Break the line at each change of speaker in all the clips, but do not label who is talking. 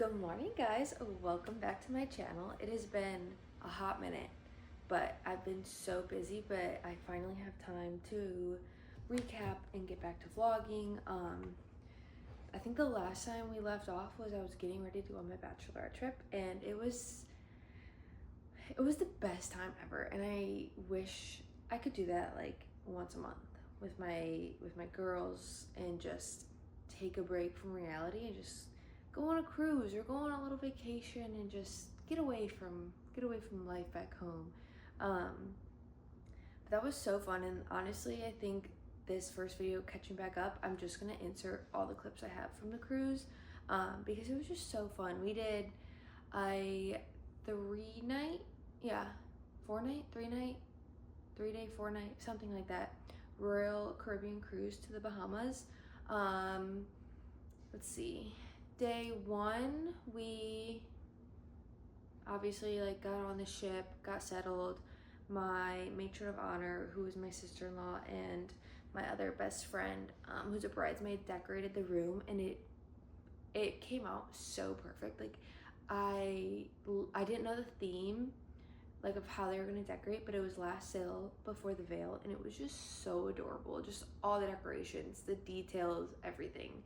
Good morning, guys. Welcome back to my channel. It has been a hot minute, but I've been so busy, but I finally have time to recap and get back to vlogging. I think the last time we left off was I was getting ready to go on my Bachelorette trip, and it was the best time ever, and I wish I could do that like once a month with my girls and just take a break from reality and just go on a cruise or go on a little vacation and just get away from life back home. But that was so fun, and honestly I think this first video, catching back up, I'm just gonna insert all the clips I have from the cruise because it was just so fun. We did a 3-day, 4-night, something like that, Royal Caribbean cruise to the Bahamas. Let's see, day 1 we obviously got on the ship, got settled. My matron of honor, who was my sister-in-law, and my other best friend, who's a bridesmaid, decorated the room, and it came out so perfect. Like I didn't know the theme of how they were gonna decorate, but it was last sail before the veil, and it was just so adorable. Just all the decorations, the details, everything.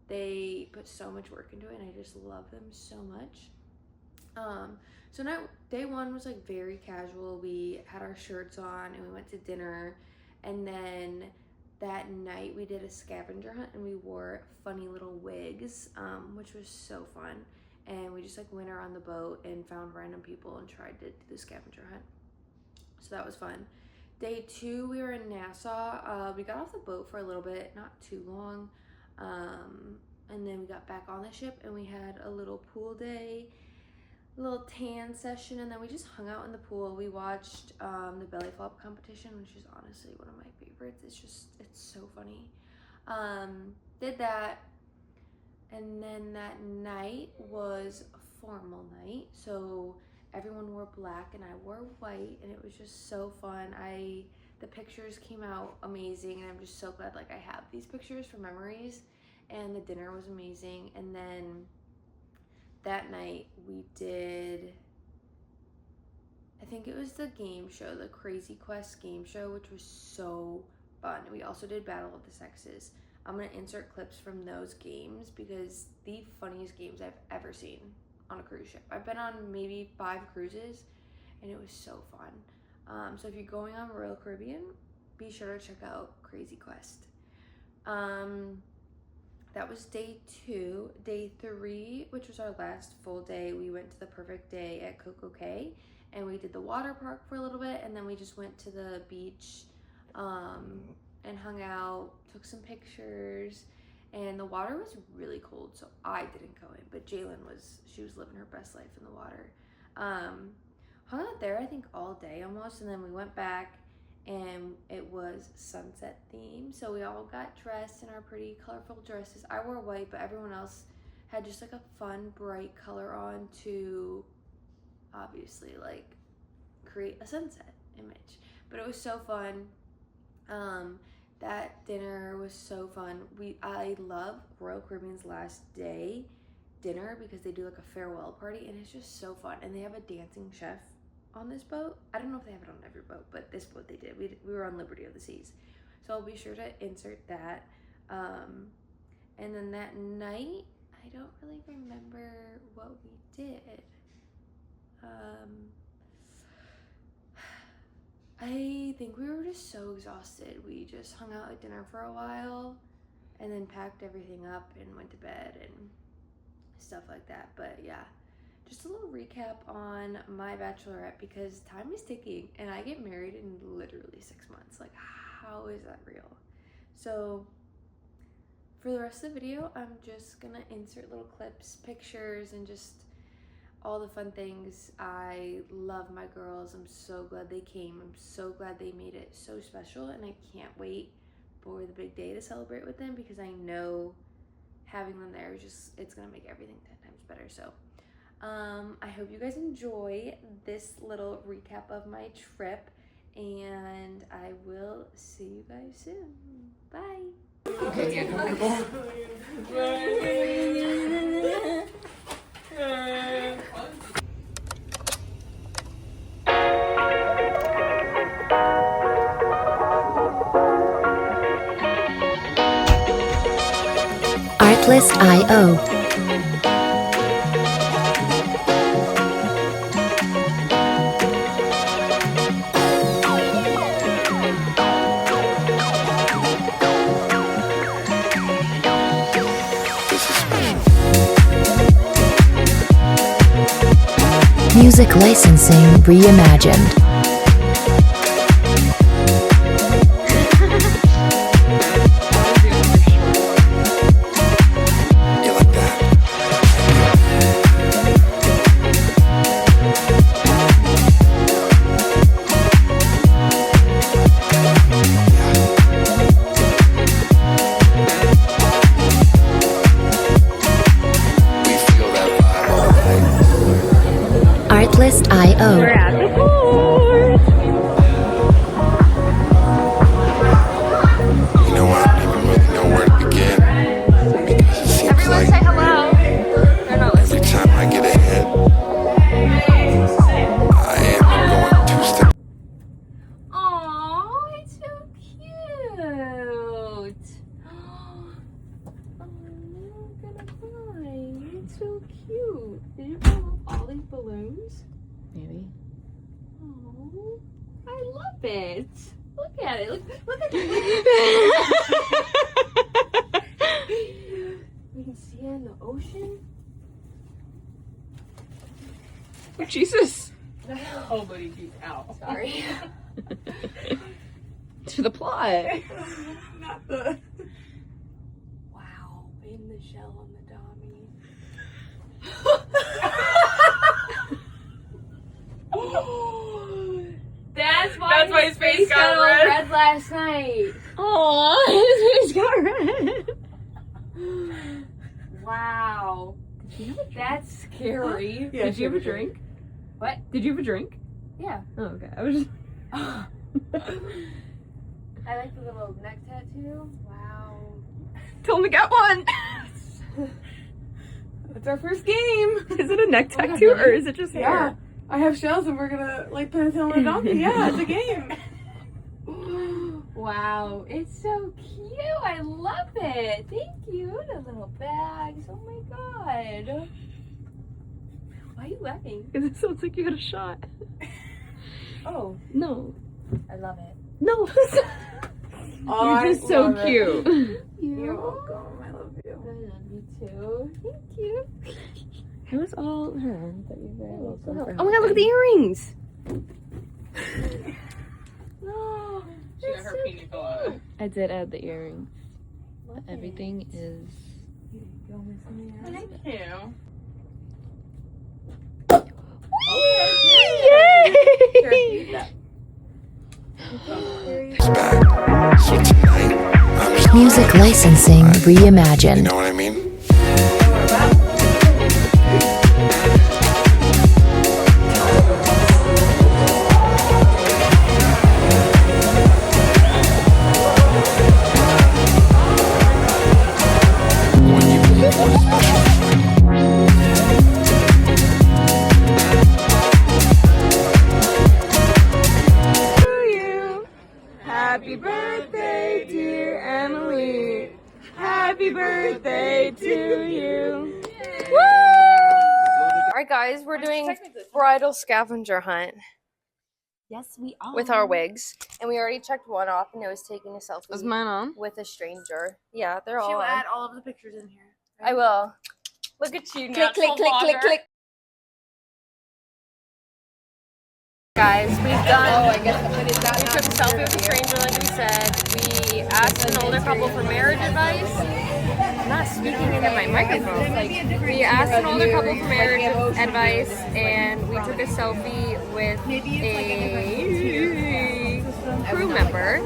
They put so much work into it, and I just love them so much. So now day 1 was very casual. We had our shirts on and we went to dinner, and then that night we did a scavenger hunt and we wore funny little wigs, which was so fun. And we just went around the boat and found random people and tried to do the scavenger hunt. So that was fun. Day 2 we were in Nassau. We got off the boat for a little bit, not too long, and then we got back on the ship and we had a little pool day, a little tan session, and then we just hung out in the pool. We watched the belly flop competition, which is honestly one of my favorites. It's so funny. Did that, and then that night was a formal night, so everyone wore black and I wore white, and it was just so fun. The pictures came out amazing, and I'm just so glad I have these pictures for memories. And the dinner was amazing. And then that night we did, I think it was the game show, the Crazy Quest game show, which was so fun. We also did Battle of the Sexes. I'm gonna insert clips from those games because the funniest games I've ever seen on a cruise ship. I've been on maybe 5 cruises, and it was so fun. So if you're going on Royal Caribbean, be sure to check out Crazy Quest. That was day 2. Day 3, which was our last full day, we went to the Perfect Day at Coco Cay, and we did the water park for a little bit, and then we just went to the beach and hung out, took some pictures, and the water was really cold, so I didn't go in, but Jalen she was living her best life in the water. Hung out there I think all day almost, and then we went back and it was sunset theme, so we all got dressed in our pretty colorful dresses. I wore white, but everyone else had just a fun bright color on to obviously create a sunset image. But it was so fun. That dinner was so fun. I love Royal Caribbean's last day dinner because they do a farewell party, and it's just so fun. And they have a dancing chef on this boat. I don't know if they have it on every boat, but this boat they did. We were on Liberty of the Seas, so I'll be sure to insert that. And then that night I don't really remember what we did. I think we were just so exhausted. We just hung out at dinner for a while and then packed everything up and went to bed and stuff like that. But yeah, just a little recap on my Bachelorette because time is ticking and I get married in literally 6 months. How is that real? So for the rest of the video, I'm just gonna insert little clips, pictures, and just all the fun things. I love my girls. I'm so glad they came. I'm so glad they made it so special, and I can't wait for the big day to celebrate with them because I know having them there it's gonna make everything 10 times better. So I hope you guys enjoy this little recap of my trip, and I will see you guys soon. Bye.
Okay, yeah, comfortable. Artlist.io. Music licensing reimagined. Artlist.io.
We're at the port.
You know what? I don't even really know where to begin because it seems
Everyone
like
say hello. They're not
every
listening.
time I get ahead, I end up going two steps.
Aww, it's so cute. Oh, I'm gonna cry. It's so cute. Did you blow up all these balloons?
Maybe.
Oh, I love it. Look at it. Look at it. We can see it in the ocean.
Oh, Jesus.
Oh, buddy, he's out. Sorry.
To the plot.
Not the. Wow, in the shell on the dummy. That's why his face got all red last night.
Aww, his face got red.
Wow. That's scary.
Yeah, did you have a drink?
What?
Did you have a drink?
Yeah.
Oh, okay. I was just...
I like the little neck tattoo. Wow.
Tell him to get one.
It's our first game.
Is it a neck tattoo or is it just
Yeah.
hair?
I have shells and we're gonna like pin a tail on a donkey. Yeah, it's a game.
Wow, it's so cute. I love it. Thank you. The little bags. Oh my god. Why are you laughing?
Because it sounds like you had a shot.
Oh,
No.
I love it.
No. You're just so cute.
You're welcome. I love you.
I love you too. Thank you.
It was all her. But you're very welcome.
Oh
Oh my god, look at the earrings.
Oh,
She got her pina colada.
I did add the earrings.
love it.
Everything is...
Thank you.
Yay!
Back. So tonight, I'm just
Music licensing
you
reimagined.
know what I mean? When you believe what is special.
Happy birthday, dear Emily. Happy birthday to you. Woo! Alright guys, we're doing bridal scavenger hunt
Yes, we are.
with our wigs. And we already checked one off and it was taking a selfie
Was mine on?
with a stranger. Yeah, they're all
She'll
on.
add all of the pictures in here.
I will. Look at you,
Click, click, click, click, click.
Guys, we've done. We took a selfie with a stranger, like we said. We asked an older couple for marriage advice. I'm not speaking into my microphone. We asked an older couple for marriage advice, and we took a selfie with a crew member.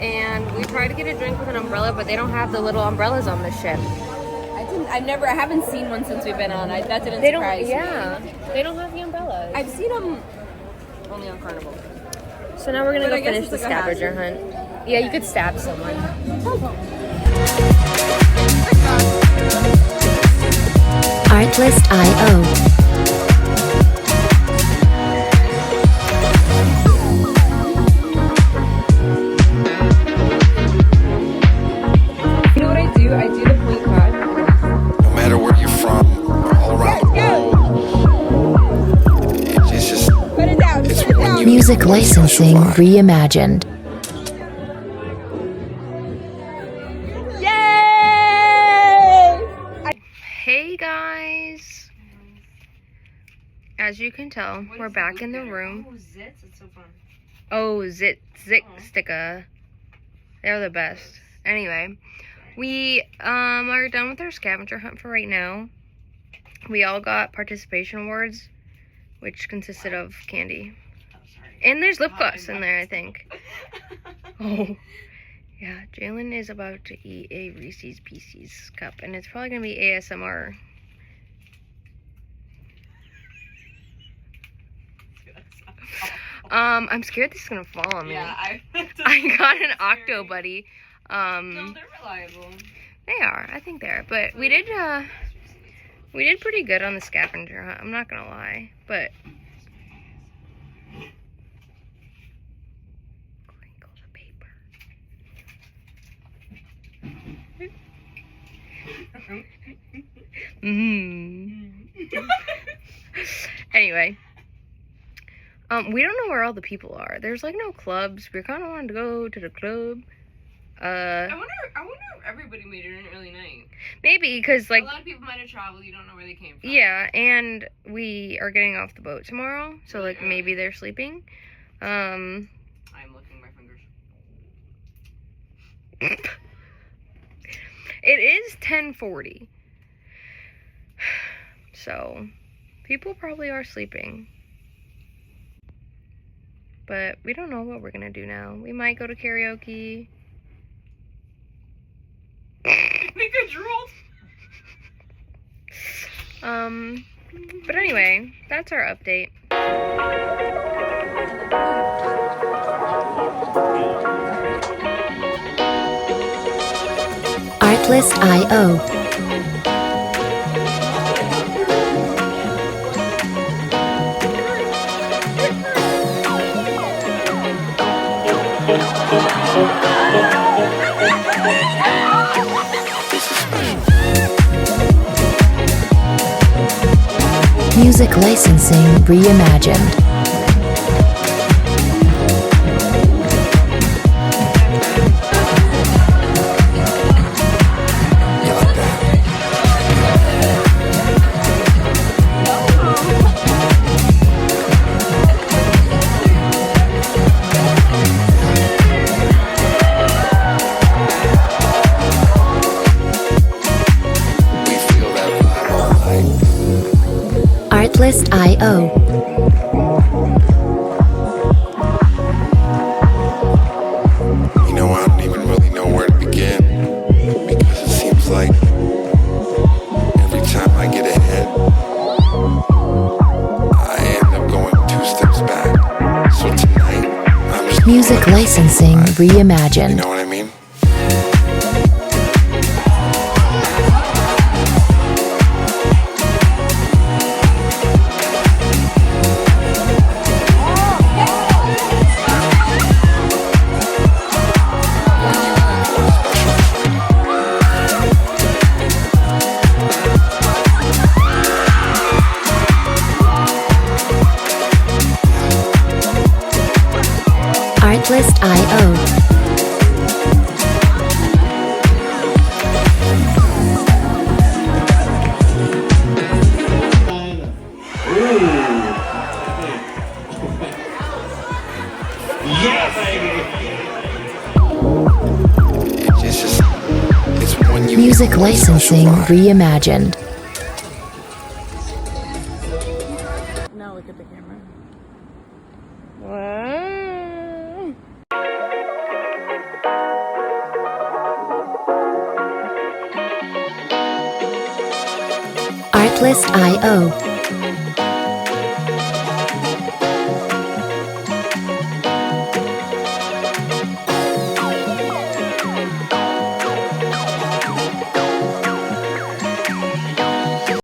And we tried to get a drink with an umbrella, but they don't have the little umbrellas on the ship.
I haven't seen one since we've been on. That didn't
They don't.
surprise me.
Yeah, they don't have the umbrellas.
I've seen them only on Carnival.
So now we're gonna
But
go
I guess
finish
it's
the
like a
scavenger hunt. Yeah, you could stab someone.
Artlist.io.
You know what I do? I do the point cloud.
Music licensing reimagined.
Hey guys! As you can tell, we're back in the room.
Oh, zits, it's so fun.
Oh, Sticka. They're the best. Anyway, we are done with our scavenger hunt for right now. We all got participation awards, which consisted of candy. And there's lip gloss in there, I think. Oh. Yeah, Jalen is about to eat a Reese's Pieces cup, and it's probably going to be ASMR. I'm scared this is going to fall on me.
Yeah,
I got an Octo Buddy.
No, they're reliable.
They are, I think they are. But we did pretty good on the scavenger hunt, I'm not going to lie. But crinkle the paper. Anyway, we don't know where all the people are. There's like no clubs. We kind of wanted to go to the club.
I wonder if everybody made it an early night.
Maybe because like
a lot of people might have traveled. You don't know where they came from.
yeah, and we are getting off the boat tomorrow, so like maybe they're sleeping.
I'm licking my fingers.
It is 10:40. So, people probably are sleeping. But we don't know what we're gonna do now. We might go to karaoke.
I think I drooled.
But anyway, that's our update.
Artlist.io. Music licensing reimagined.
We feel that vibe all night.
Artlist.io.
You know, I don't even really know where to begin, because it seems like every time I get ahead, I end up going 2 steps back. So tonight, I'm just
Music
gonna let it
licensing
slide. You
reimagined.
know what I mean?
Artlist.io.
It's just, it's one unique
Music
special
licensing
vibe.
reimagined.
Now look at the camera.
Wow.
Artlist.io.